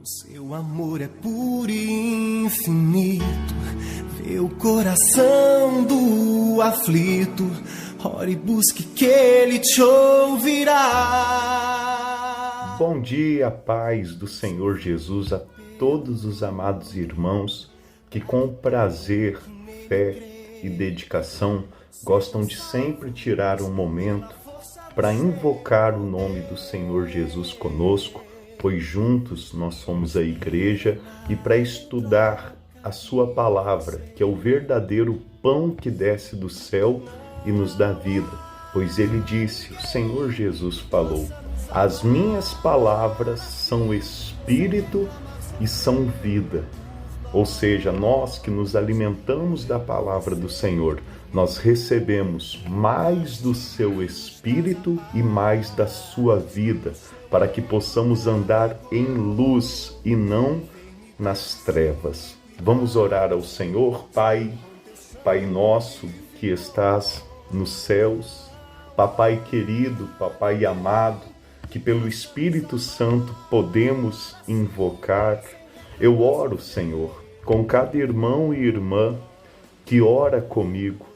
Seu amor é puro e infinito, vê o coração do aflito, ore e busque que ele te ouvirá. Bom dia, paz do Senhor Jesus a todos os amados irmãos que com prazer, fé e dedicação gostam de sempre tirar um momento para invocar o nome do Senhor Jesus conosco, pois juntos nós somos a igreja, e para estudar a sua palavra, que é o verdadeiro pão que desce do céu e nos dá vida. Pois ele disse, o Senhor Jesus falou, as minhas palavras são espírito e são vida. Ou seja, nós que nos alimentamos da palavra do Senhor, nós recebemos mais do seu espírito e mais da sua vida, para que possamos andar em luz e não nas trevas. Vamos orar ao Senhor. Pai nosso que estás nos céus, Papai querido, Papai amado, que pelo Espírito Santo podemos invocar. Eu oro, Senhor, com cada irmão e irmã que ora comigo.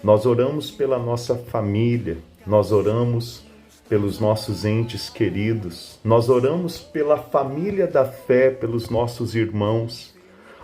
Nós oramos pela nossa família, nós oramos pelos nossos entes queridos, nós oramos pela família da fé, pelos nossos irmãos.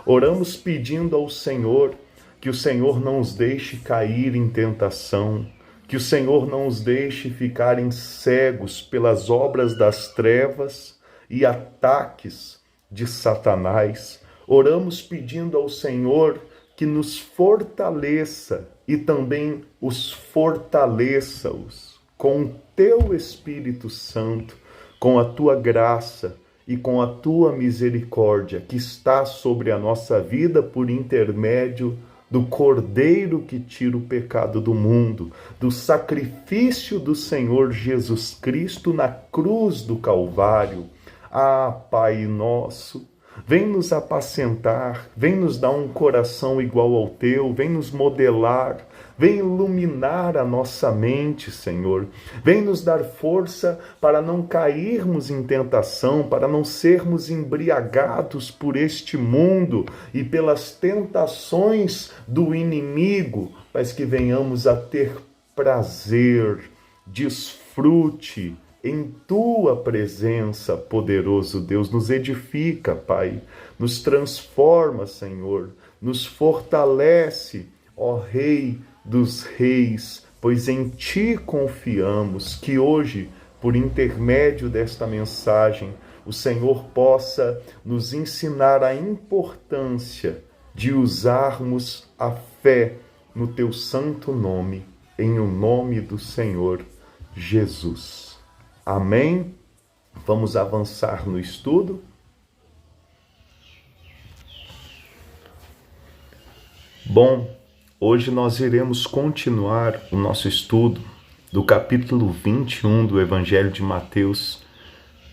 Oramos pedindo ao Senhor que o Senhor não os deixe cair em tentação, que o Senhor não os deixe ficarem cegos pelas obras das trevas e ataques de Satanás. Oramos pedindo ao Senhor que nos fortaleça e também os fortaleça-os com o teu Espírito Santo, com a tua graça e com a tua misericórdia que está sobre a nossa vida por intermédio do Cordeiro que tira o pecado do mundo, do sacrifício do Senhor Jesus Cristo na cruz do Calvário. Ah, Pai nosso, vem nos apacentar, vem nos dar um coração igual ao teu, vem nos modelar, vem iluminar a nossa mente, Senhor. Vem nos dar força para não cairmos em tentação, para não sermos embriagados por este mundo e pelas tentações do inimigo, mas que venhamos a ter prazer, desfrute em tua presença, poderoso Deus. Nos edifica, Pai, nos transforma, Senhor, nos fortalece, ó Rei dos Reis, pois em ti confiamos. Que hoje, por intermédio desta mensagem, o Senhor possa nos ensinar a importância de usarmos a fé no teu santo nome, em o nome do Senhor Jesus. Amém? Vamos avançar no estudo? Bom, hoje nós iremos continuar o nosso estudo do capítulo 21 do Evangelho de Mateus,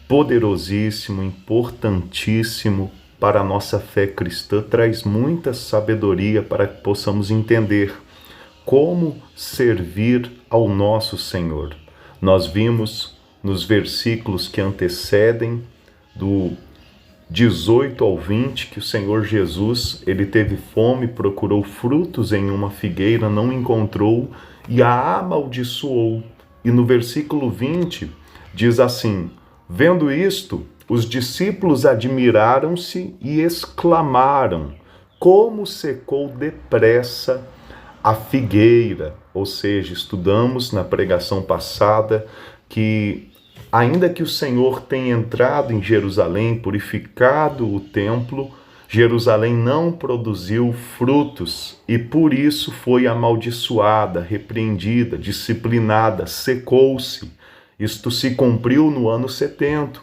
poderosíssimo, importantíssimo para a nossa fé cristã, traz muita sabedoria para que possamos entender como servir ao nosso Senhor. Nós vimos nos versículos que antecedem, do 18 ao 20, que o Senhor Jesus, ele teve fome, procurou frutos em uma figueira, não encontrou e a amaldiçoou. E no versículo 20 diz assim, vendo isto, os discípulos admiraram-se e exclamaram, como secou depressa a figueira. Ou seja, estudamos na pregação passada que ainda que o Senhor tenha entrado em Jerusalém, purificado o templo, Jerusalém não produziu frutos e por isso foi amaldiçoada, repreendida, disciplinada, secou-se. Isto se cumpriu no ano 70,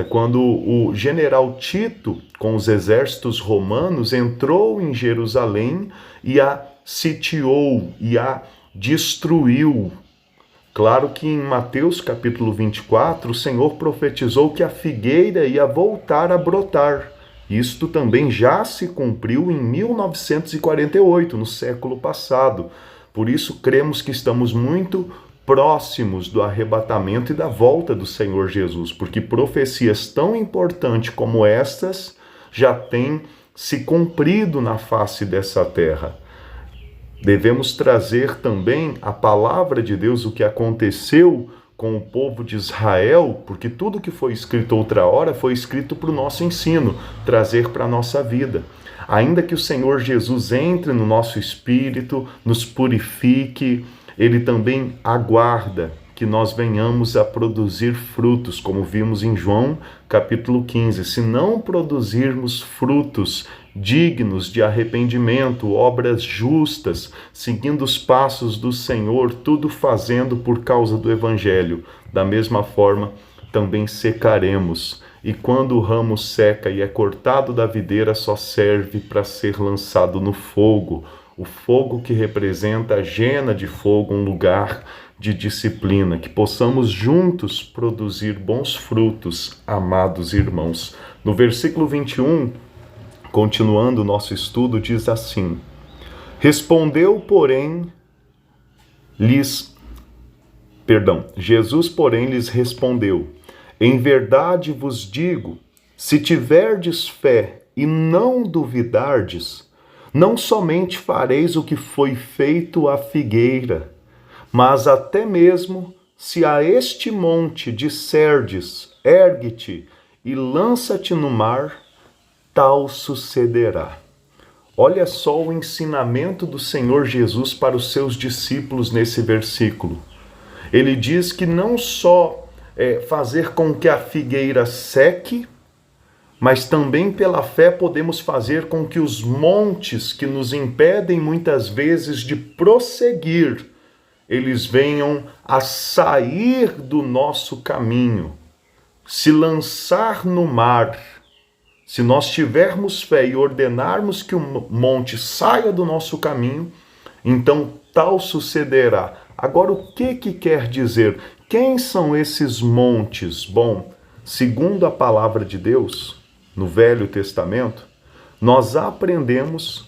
quando o general Tito, com os exércitos romanos, entrou em Jerusalém e a sitiou e a destruiu. Claro que em Mateus capítulo 24, o Senhor profetizou que a figueira ia voltar a brotar. Isto também já se cumpriu em 1948, no século passado. Por isso, cremos que estamos muito próximos do arrebatamento e da volta do Senhor Jesus, porque profecias tão importantes como estas já têm se cumprido na face dessa terra. Devemos trazer também a palavra de Deus, o que aconteceu com o povo de Israel, porque tudo que foi escrito outra hora foi escrito para o nosso ensino, trazer para a nossa vida. Ainda que o Senhor Jesus entre no nosso espírito, nos purifique, Ele também aguarda que nós venhamos a produzir frutos, como vimos em João capítulo 15. Se não produzirmos frutos dignos de arrependimento, obras justas, seguindo os passos do Senhor, tudo fazendo por causa do Evangelho, da mesma forma também secaremos. E quando o ramo seca e é cortado da videira, só serve para ser lançado no fogo. O fogo que representa a jena de fogo, um lugar de disciplina. Que possamos juntos produzir bons frutos, amados irmãos. No versículo 21, continuando o nosso estudo, diz assim: Jesus, porém, lhes respondeu: em verdade vos digo, se tiverdes fé e não duvidardes, não somente fareis o que foi feito à figueira, mas até mesmo se a este monte disserdes, ergue-te e lança-te no mar, tal sucederá. Olha só o ensinamento do Senhor Jesus para os seus discípulos nesse versículo. Ele diz que não só fazer com que a figueira seque, mas também pela fé podemos fazer com que os montes que nos impedem muitas vezes de prosseguir, eles venham a sair do nosso caminho, se lançar no mar. Se nós tivermos fé e ordenarmos que o monte saia do nosso caminho, então tal sucederá. Agora, o que quer dizer? Quem são esses montes? Bom, segundo a palavra de Deus, no Velho Testamento, nós aprendemos,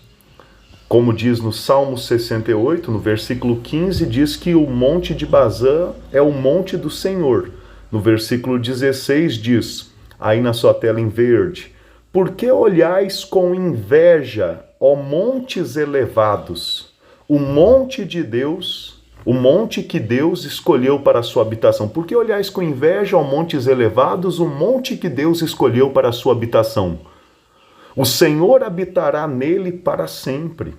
como diz no Salmo 68, no versículo 15, diz que o monte de Bazã é o monte do Senhor. No versículo 16 diz, aí na sua tela em verde: por que olhais com inveja, ó montes elevados? O monte de Deus, o monte que Deus escolheu para a sua habitação. Por que olhais com inveja, ó montes elevados, o monte que Deus escolheu para a sua habitação? O Senhor habitará nele para sempre.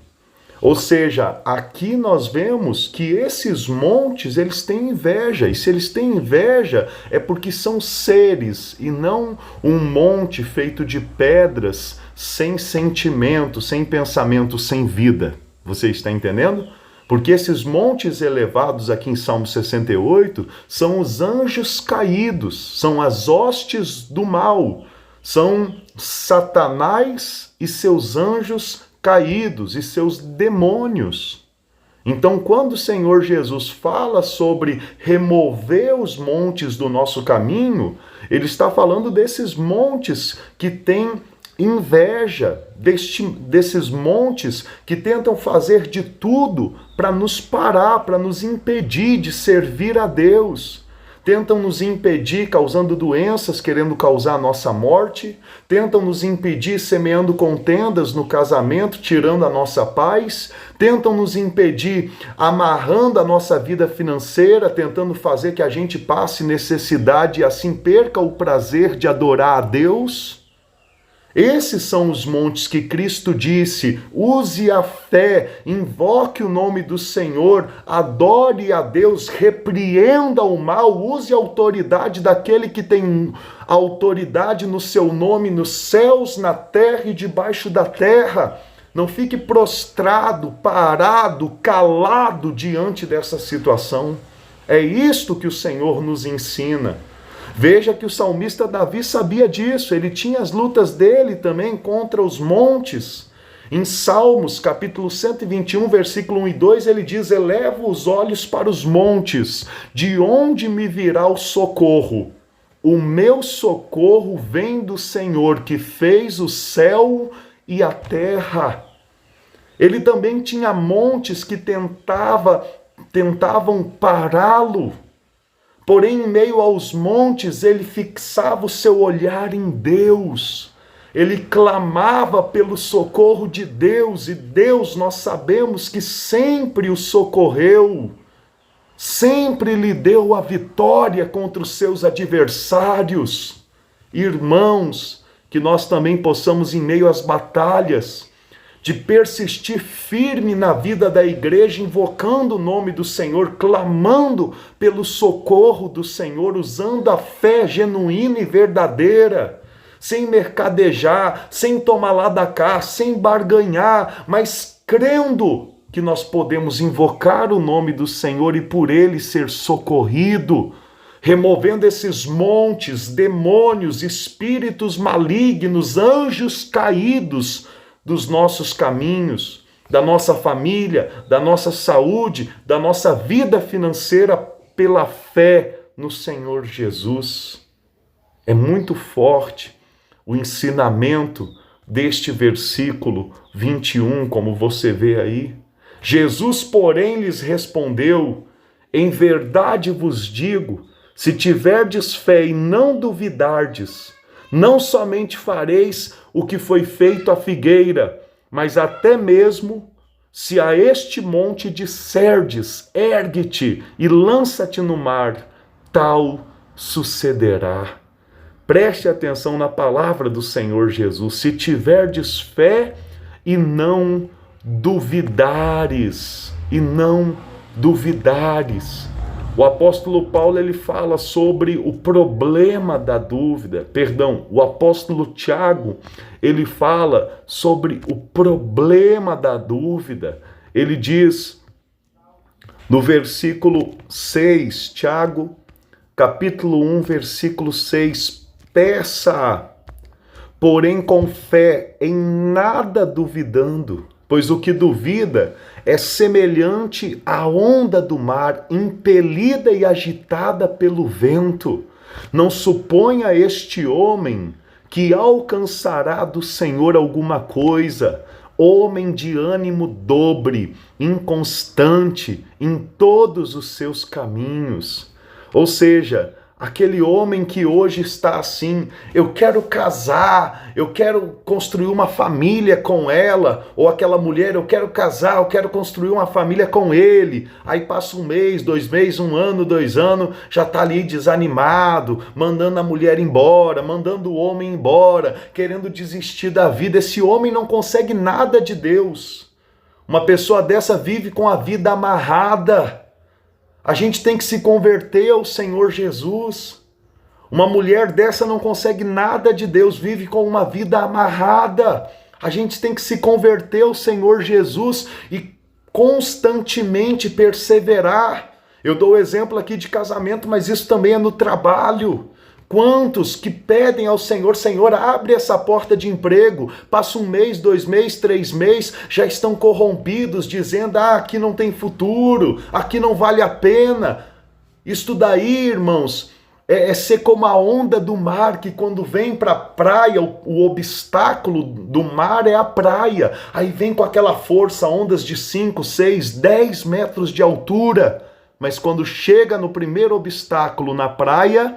Ou seja, aqui nós vemos que esses montes, eles têm inveja. E se eles têm inveja, é porque são seres e não um monte feito de pedras, sem sentimento, sem pensamento, sem vida. Você está entendendo? Porque esses montes elevados aqui em Salmo 68 são os anjos caídos, são as hostes do mal, são Satanás e seus anjos caídos e seus demônios. Então, quando o Senhor Jesus fala sobre remover os montes do nosso caminho, ele está falando desses montes que têm inveja, desses montes que tentam fazer de tudo para nos parar, para nos impedir de servir a Deus. Tentam nos impedir causando doenças, querendo causar a nossa morte. Tentam nos impedir semeando contendas no casamento, tirando a nossa paz. Tentam nos impedir amarrando a nossa vida financeira, tentando fazer que a gente passe necessidade e assim perca o prazer de adorar a Deus. Esses são os montes que Cristo disse: use a fé, invoque o nome do Senhor, adore a Deus, repreenda o mal, use a autoridade daquele que tem autoridade no seu nome, nos céus, na terra e debaixo da terra. Não fique prostrado, parado, calado diante dessa situação. É isto que o Senhor nos ensina. Veja que o salmista Davi sabia disso, ele tinha as lutas dele também contra os montes. Em Salmos, capítulo 121, versículo 1 e 2, ele diz: elevo os olhos para os montes, de onde me virá o socorro? O meu socorro vem do Senhor, que fez o céu e a terra. Ele também tinha montes que tentava tentavam pará-lo. Porém, em meio aos montes, ele fixava o seu olhar em Deus. Ele clamava pelo socorro de Deus, e Deus, nós sabemos que sempre o socorreu, sempre lhe deu a vitória contra os seus adversários. Irmãos, que nós também possamos, em meio às batalhas, de persistir firme na vida da igreja, invocando o nome do Senhor, clamando pelo socorro do Senhor, usando a fé genuína e verdadeira, sem mercadejar, sem tomar lá da cá, sem barganhar, mas crendo que nós podemos invocar o nome do Senhor e por ele ser socorrido, removendo esses montes, demônios, espíritos malignos, anjos caídos dos nossos caminhos, da nossa família, da nossa saúde, da nossa vida financeira, pela fé no Senhor Jesus. É muito forte o ensinamento deste versículo 21, como você vê aí. Jesus, porém, lhes respondeu: em verdade vos digo, se tiverdes fé e não duvidardes, não somente fareis o que foi feito à figueira, mas até mesmo se a este monte disserdes, ergue-te e lança-te no mar, tal sucederá. Preste atenção na palavra do Senhor Jesus. Se tiverdes fé e não duvidares, O apóstolo Paulo, ele fala sobre o problema da dúvida. O apóstolo Tiago, ele fala sobre o problema da dúvida. Ele diz no versículo 6, Tiago, capítulo 1, versículo 6, peça, porém com fé, em nada duvidando, pois o que duvida é semelhante à onda do mar, impelida e agitada pelo vento. Não suponha este homem que alcançará do Senhor alguma coisa. Homem de ânimo dobre, inconstante em todos os seus caminhos. Ou seja, aquele homem que hoje está assim, eu quero casar, eu quero construir uma família com ela, ou aquela mulher, eu quero casar, eu quero construir uma família com ele. Aí passa 1 mês, 2 meses, 1 ano, 2 anos, já está ali desanimado, mandando a mulher embora, mandando o homem embora, querendo desistir da vida. Esse homem não consegue nada de Deus. Uma pessoa dessa vive com a vida amarrada. A gente tem que se converter ao Senhor Jesus. Uma mulher dessa não consegue nada de Deus, vive com uma vida amarrada. A gente tem que se converter ao Senhor Jesus e constantemente perseverar. Eu dou o exemplo aqui de casamento, mas isso também é no trabalho. Quantos que pedem ao Senhor, Senhor, abre essa porta de emprego, passa 1 mês, 2 meses, 3 meses, já estão corrompidos, dizendo, aqui não tem futuro, aqui não vale a pena. Isso daí, irmãos, é ser como a onda do mar, que quando vem para a praia, o obstáculo do mar é a praia, aí vem com aquela força, ondas de 5, 6, 10 metros de altura, mas quando chega no primeiro obstáculo na praia,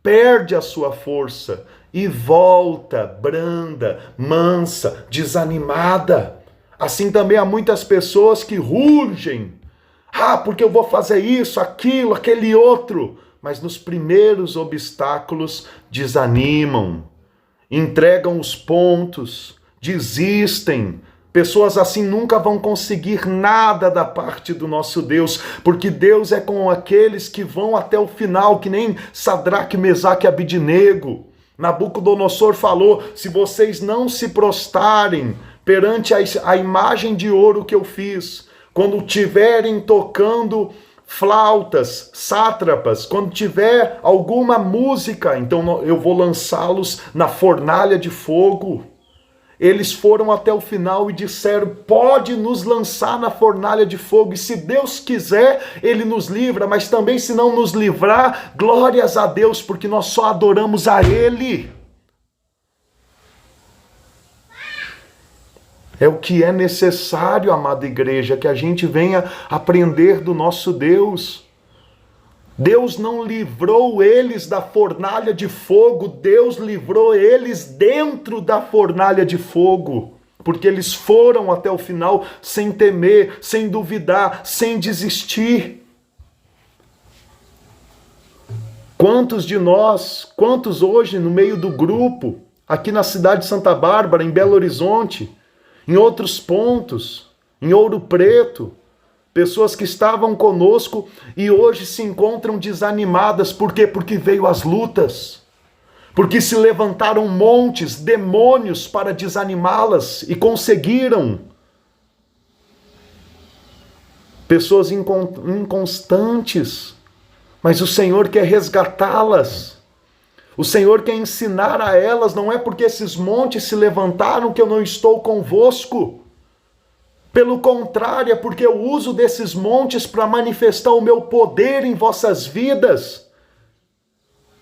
perde a sua força e volta branda, mansa, desanimada. Assim também há muitas pessoas que rugem. Porque eu vou fazer isso, aquilo, aquele outro. Mas nos primeiros obstáculos desanimam, entregam os pontos, desistem. Pessoas assim nunca vão conseguir nada da parte do nosso Deus, porque Deus é com aqueles que vão até o final, que nem Sadraque, Mesaque e Abidnego. Nabucodonosor falou, se vocês não se prostrarem perante a imagem de ouro que eu fiz, quando tiverem tocando flautas, sátrapas, quando tiver alguma música, então eu vou lançá-los na fornalha de fogo. Eles foram até o final e disseram, pode nos lançar na fornalha de fogo, e se Deus quiser, Ele nos livra, mas também se não nos livrar, glórias a Deus, porque nós só adoramos a Ele. É o que é necessário, amada igreja, que a gente venha aprender do nosso Deus. Deus não livrou eles da fornalha de fogo, Deus livrou eles dentro da fornalha de fogo, porque eles foram até o final sem temer, sem duvidar, sem desistir. Quantos de nós, quantos hoje no meio do grupo, aqui na cidade de Santa Bárbara, em Belo Horizonte, em outros pontos, em Ouro Preto, pessoas que estavam conosco e hoje se encontram desanimadas. Por quê? Porque veio as lutas. Porque se levantaram montes, demônios para desanimá-las e conseguiram. Pessoas inconstantes, mas o Senhor quer resgatá-las. O Senhor quer ensinar a elas, não é porque esses montes se levantaram que eu não estou convosco. Pelo contrário, é porque eu uso desses montes para manifestar o meu poder em vossas vidas.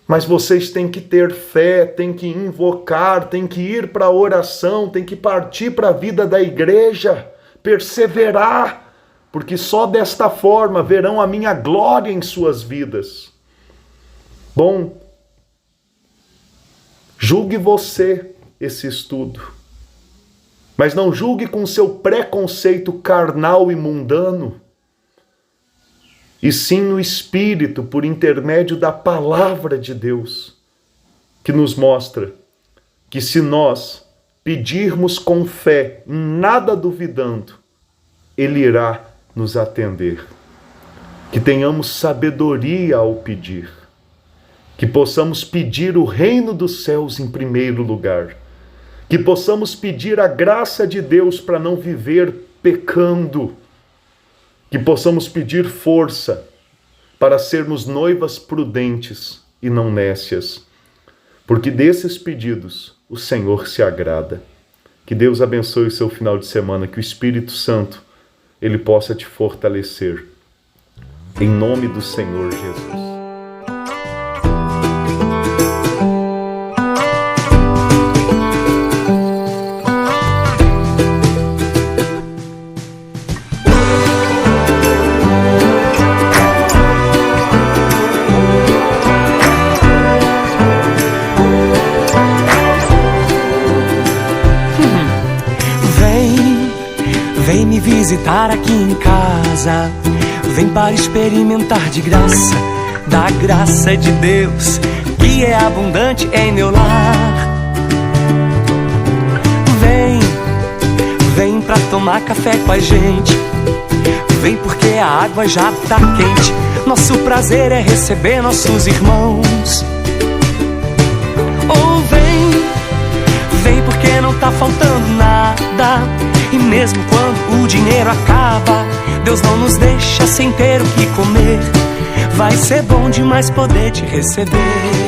Mas vocês têm que ter fé, têm que invocar, têm que ir para a oração, têm que partir para a vida da igreja, perseverar, porque só desta forma verão a minha glória em suas vidas. Bom, julgue você esse estudo, mas não julgue com seu preconceito carnal e mundano, e sim no Espírito, por intermédio da palavra de Deus, que nos mostra que se nós pedirmos com fé, nada duvidando, Ele irá nos atender. Que tenhamos sabedoria ao pedir, que possamos pedir o reino dos céus em primeiro lugar, que possamos pedir a graça de Deus para não viver pecando, que possamos pedir força para sermos noivas prudentes e não nécias, porque desses pedidos o Senhor se agrada. Que Deus abençoe o seu final de semana, que o Espírito Santo Ele possa te fortalecer. Em nome do Senhor Jesus. Vem me visitar aqui em casa, vem para experimentar de graça, da graça de Deus, que é abundante em meu lar. Vem pra tomar café com a gente, vem porque a água já tá quente. Nosso prazer é receber nossos irmãos. Ou vem porque não tá faltando nada, e mesmo quando o dinheiro acaba, Deus não nos deixa sem ter o que comer. Vai ser bom demais poder te receber.